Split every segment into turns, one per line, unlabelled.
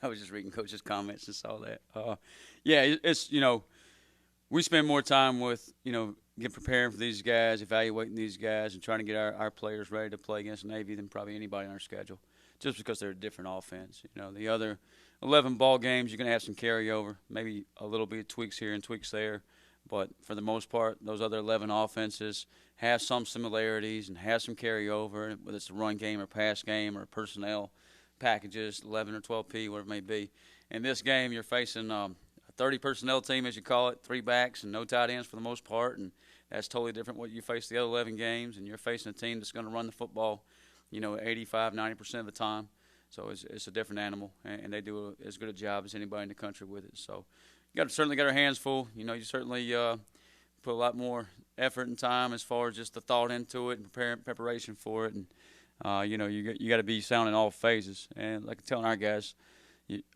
I was just reading Coach's comments and saw that. Yeah, it's we spend more time with get preparing for these guys, evaluating these guys, and trying to get our players ready to play against Navy than probably anybody on our schedule, just because they're a different offense. The other 11 ball games, you're going to have some carryover, maybe a little bit of tweaks here and tweaks there, but for the most part, those other 11 offenses have some similarities and have some carryover, whether it's a run game or pass game or personnel packages, 11 or 12P, whatever it may be. In this game, you're facing a 30 personnel team, as you call it, 3 backs and no tight ends for the most part, and that's totally different what you face the other 11 games, and you're facing a team that's going to run the football, 85, 90% of the time. So it's a different animal, and they do as good a job as anybody in the country with it. So certainly got our hands full. You certainly put a lot more effort and time as far as just the thought into it and preparation for it. And, you got to be sound in all phases. And like I'm telling our guys,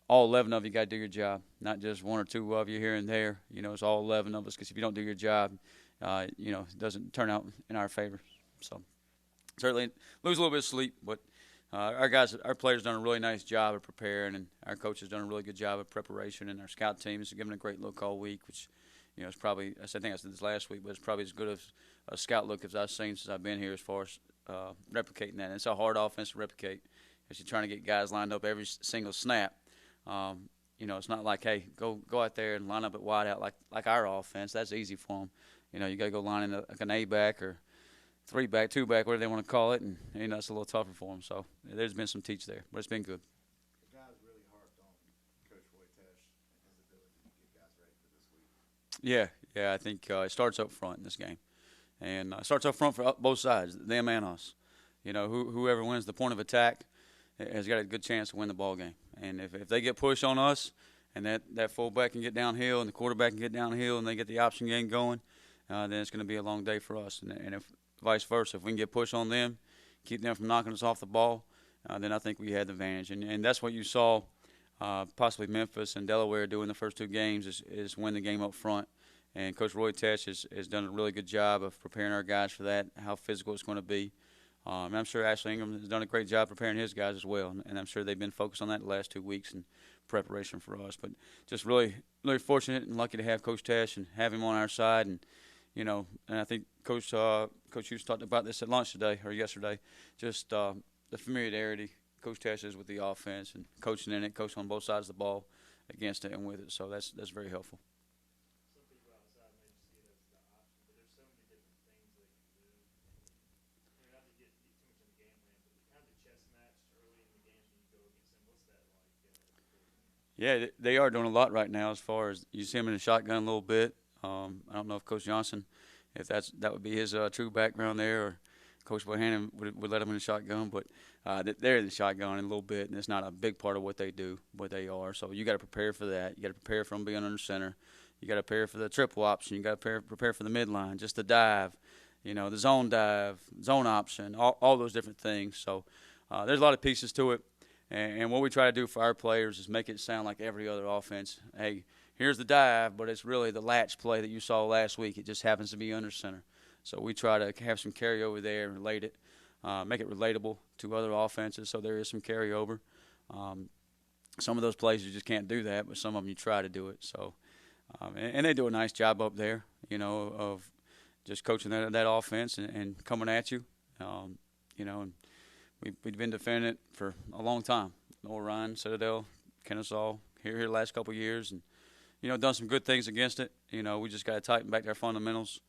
all 11 of you got to do your job, not just 1 or 2 of you here and there. It's all 11 of us, because if you don't do your job, it doesn't turn out in our favor. So certainly lose a little bit of sleep, but our players done a really nice job of preparing, and our coach has done a really good job of preparation, and our scout team has given a great look all week, which, it's probably, I think I said this last week, but it's probably as good of a scout look as I've seen since I've been here as far as replicating that. And it's a hard offense to replicate, because you're trying to get guys lined up every single snap. It's not like, hey, go out there and line up at wide out like our offense. That's easy for them. You got to go line in like an A-back or 3-back, 2-back, whatever they want to call it, and it's a little tougher for them. So there's been some teach there, but it's been good.
The guys really harped on Coach Wojtesh and his ability to get guys ready for this week.
Yeah, I think it starts up front in this game, and it starts up front for both sides, them and us. Whoever wins the point of attack has got a good chance to win the ball game. And if they get pushed on us, and that fullback can get downhill and the quarterback can get downhill, and they get the option game going, then it's going to be a long day for us. And if vice versa, if we can get pushed on them, keep them from knocking us off the ball, then I think we had the advantage. And that's what you saw possibly Memphis and Delaware do in the first 2 games is win the game up front. And Coach Roy Tesh has done a really good job of preparing our guys for that, how physical it's going to be. And I'm sure Ashley Ingram has done a great job preparing his guys as well, and I'm sure they've been focused on that the last 2 weeks in preparation for us. But just really, really fortunate and lucky to have Coach Tesh and have him on our side. And and I think Coach Hughes talked about this at lunch today or yesterday, just the familiarity Coach Tesh is with the offense and coaching in it, coaching on both sides of the ball, against it and with it. So that's very helpful.
Some people outside may just see it as the option, but there's so many different things they can do. Not to get too much in the game plan, but kind of the chess match early in the games when you go against them, what's that like?
Yeah, they are doing a lot right now as far as you see them in the shotgun a little bit. I don't know if Coach Johnson, if that would be his true background there, or Coach Bohannon would let him in the shotgun, but they're in the shotgun a little bit, and it's not a big part of what they do, what they are. So you got to prepare for that. You got to prepare for them being under center. You got to prepare for the triple option. You got to prepare for the midline, just the dive, the zone dive, zone option, all those different things. So there's a lot of pieces to it, and what we try to do for our players is make it sound like every other offense. Hey, here's the dive, but it's really the latch play that you saw last week. It just happens to be under center. So we try to have some carryover there and relate it, make it relatable to other offenses, so there is some carryover. Some of those plays you just can't do that, but some of them you try to do it. So, and they do a nice job up there, of just coaching that offense and coming at you. And we've been defending it for a long time. Orion, Citadel, Kennesaw, here the last couple of years, and done some good things against it. We just got to tighten back our fundamentals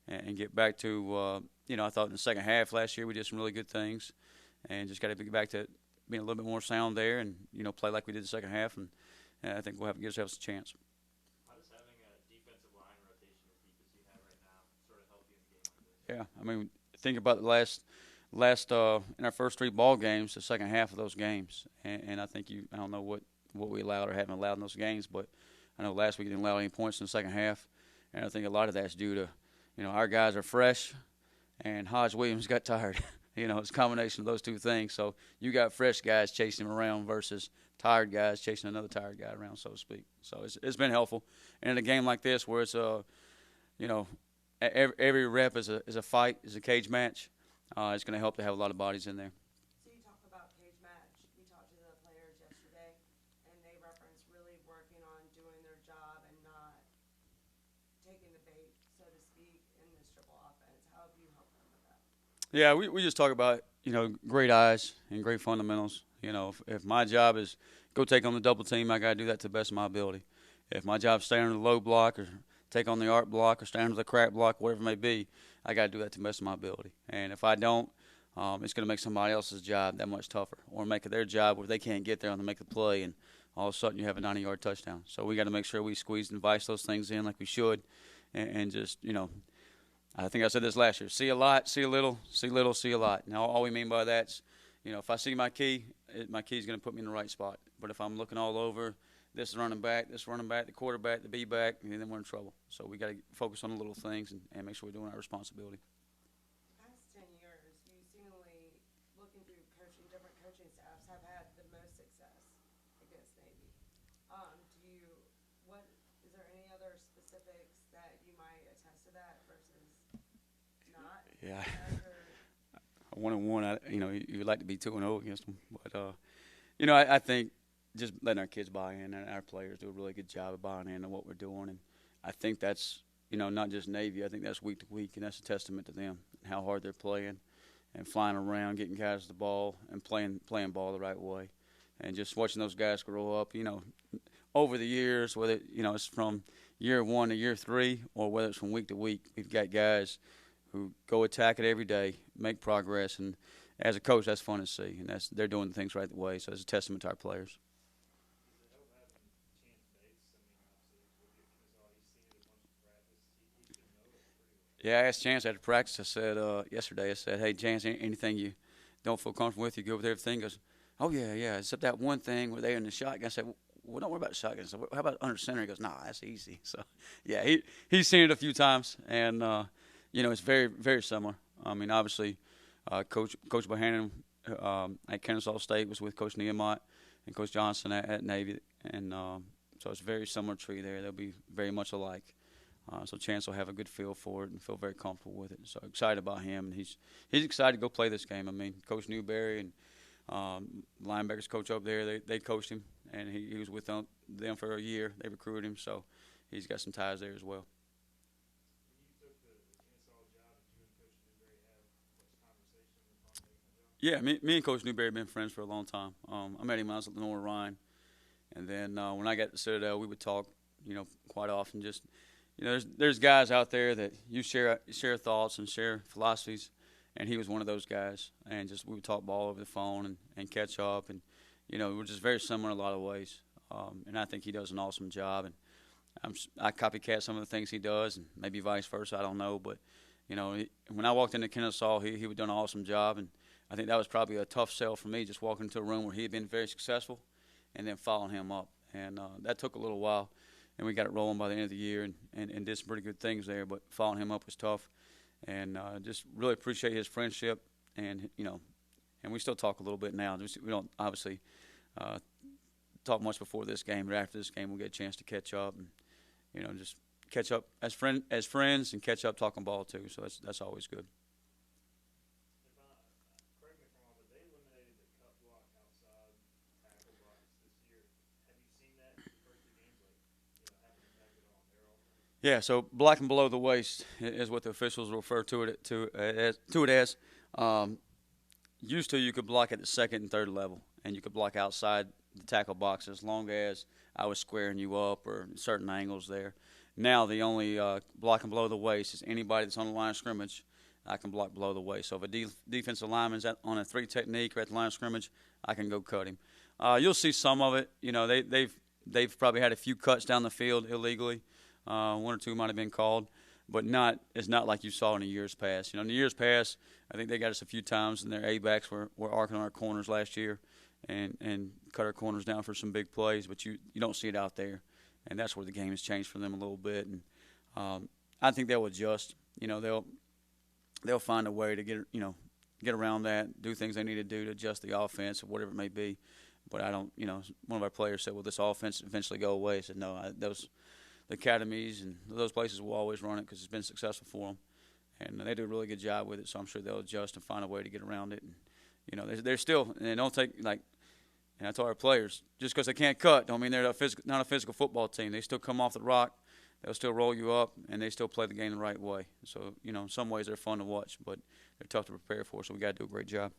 and get back to, I thought in the second half last year we did some really good things, and just got to get back to being a little bit more sound there and, play like we did the second half, and I think we'll have to give ourselves a chance.
How does having a defensive line rotation as deep as you have right now sort of help you in a game like this?
Yeah, I mean, think about the last in our first 3 ball games, the second half of those games, and I think I don't know what we allowed or haven't allowed in those games, but I know last week we didn't allow any points in the second half, and I think a lot of that's due to, our guys are fresh, and Hodge Williams got tired. It's a combination of those 2 things. So you got fresh guys chasing him around versus tired guys chasing another tired guy around, so to speak. So it's been helpful. And in a game like this where it's every rep is a fight, is a cage match, it's going to help to have a lot of bodies in there.
So you talk about cage match. We talked to the players yesterday, and they
Yeah, we just talk about, great eyes and great fundamentals. If my job is go take on the double team, I got to do that to the best of my ability. If my job is stay under the low block or take on the art block or stay under the crack block, whatever it may be, I got to do that to the best of my ability. And if I don't, it's going to make somebody else's job that much tougher, or make it their job where they can't get there and they make the play, and all of a sudden you have a 90-yard touchdown. So we got to make sure we squeeze and vice those things in like we should, and just I think I said this last year: see a lot, see a little, see a lot. Now all we mean by that's, if I see my key, my key is going to put me in the right spot. But if I'm looking all over, this running back, the quarterback, the B back, and then we're in trouble. So we got to focus on the little things and make sure we're doing our responsibility.
Past 10 years, you seemingly, looking through different coaching staffs, have had the most success against Navy. Is there any other specifics that you might attest to that versus not?
Yeah.
Or,
1-1, you'd like to be 2-0 against them, but I think just letting our kids buy in and our players do a really good job of buying into what we're doing, and I think that's not just Navy. I think that's week to week, and that's a testament to them and how hard they're playing and flying around, getting guys the ball and playing ball the right way, and just watching those guys grow up. Over the years, whether it's from year 1 to year 3, or whether it's from week to week, we've got guys who go attack it every day, make progress, and as a coach, that's fun to see, and they're doing things right the way. So it's a testament to our players. Yeah, I asked Chance after practice. I said yesterday, hey, Chance, anything you don't feel comfortable with, you go with everything. He goes, oh, yeah, except that one thing where they're in the shotgun. I said, well, don't worry about the shotgun. So how about under center? He goes, nah, that's easy. So, yeah, he's seen it a few times, and, it's very, very similar. I mean, obviously, Coach Bohannon at Kennesaw State was with Coach Niemot and Coach Johnson at Navy, and so it's a very similar tree there. They'll be very much alike. So Chance will have a good feel for it and feel very comfortable with it. So excited about him, and he's excited to go play this game. I mean, Coach Newberry and linebackers coach up there, they coached him, and he was with them for a year. They recruited him, so he's got some ties there as well. Yeah, me and Coach Newberry have been friends for a long time. I met him when I was at Lenore Ryan, and then when I got to Citadel, we would talk, quite often. Just, there's guys out there that you share thoughts and share philosophies, and he was one of those guys. And just we would talk ball over the phone and catch up, and we're just very similar in a lot of ways. And I think he does an awesome job, and I copycat some of the things he does, and maybe vice versa. I don't know, but when I walked into Kennesaw, he would do an awesome job, and I think that was probably a tough sell for me, just walking into a room where he had been very successful and then following him up. And that took a little while, and we got it rolling by the end of the year and did some pretty good things there. But following him up was tough, and just really appreciate his friendship. And, and we still talk a little bit now. We don't obviously talk much before this game, but after this game we'll get a chance to catch up and, just catch up as friends and catch up talking ball too. So that's always good. Yeah, so blocking below the waist is what the officials refer to it as. Used to, you could block at the second and third level, and you could block outside the tackle box as long as I was squaring you up or certain angles there. Now the only blocking below the waist is anybody that's on the line of scrimmage. I can block below the waist. So if a defensive lineman's on a 3 technique or at the line of scrimmage, I can go cut him. You'll see some of it. They've probably had a few cuts down the field illegally. 1 or 2 might have been called, but it's not like you saw in the years past. In the years past, I think they got us a few times, and their A-backs were arcing on our corners last year and cut our corners down for some big plays, but you don't see it out there, and that's where the game has changed for them a little bit. And I think they'll adjust. They'll find a way to get around that, do things they need to do to adjust the offense or whatever it may be. But I don't. One of our players said, "Will this offense eventually go away?" I said, "No, those." The academies and those places will always run it because it's been successful for them, and they do a really good job with it. So I'm sure they'll adjust and find a way to get around it. And they're still, and they don't take and I told our players, just because they can't cut, don't mean they're not a physical football team. They still come off the rock, they'll still roll you up, and they still play the game the right way. So, you know, in some ways they're fun to watch, but they're tough to prepare for. So we got to do a great job.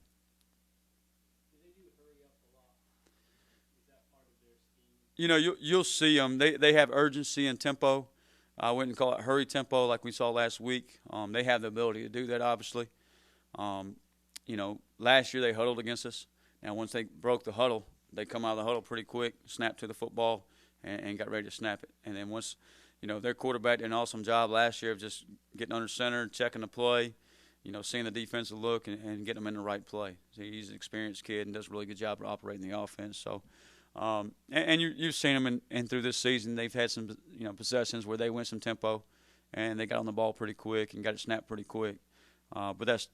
You know, you'll see them. They have urgency and tempo. I wouldn't call it hurry tempo like we saw last week. They have the ability to do that, obviously. You know, last year they huddled against us. Now, once they broke the huddle, they come out of the huddle pretty quick, snap to the football, and got ready to snap it. And then once, you know, their quarterback did an awesome job last year of just getting under center, checking the play, you know, seeing the defensive look and getting them in the right play. So he's an experienced kid and does a really good job of operating the offense. So, and you've seen them and through this season, they've had some, you know, possessions where they went some tempo and they got on the ball pretty quick and got it snapped pretty quick. But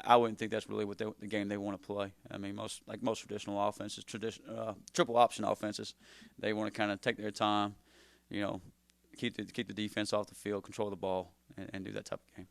I wouldn't think that's really what the game they want to play. I mean, most traditional offenses, triple option offenses, they want to kind of take their time, you know, keep the defense off the field, control the ball, and do that type of game.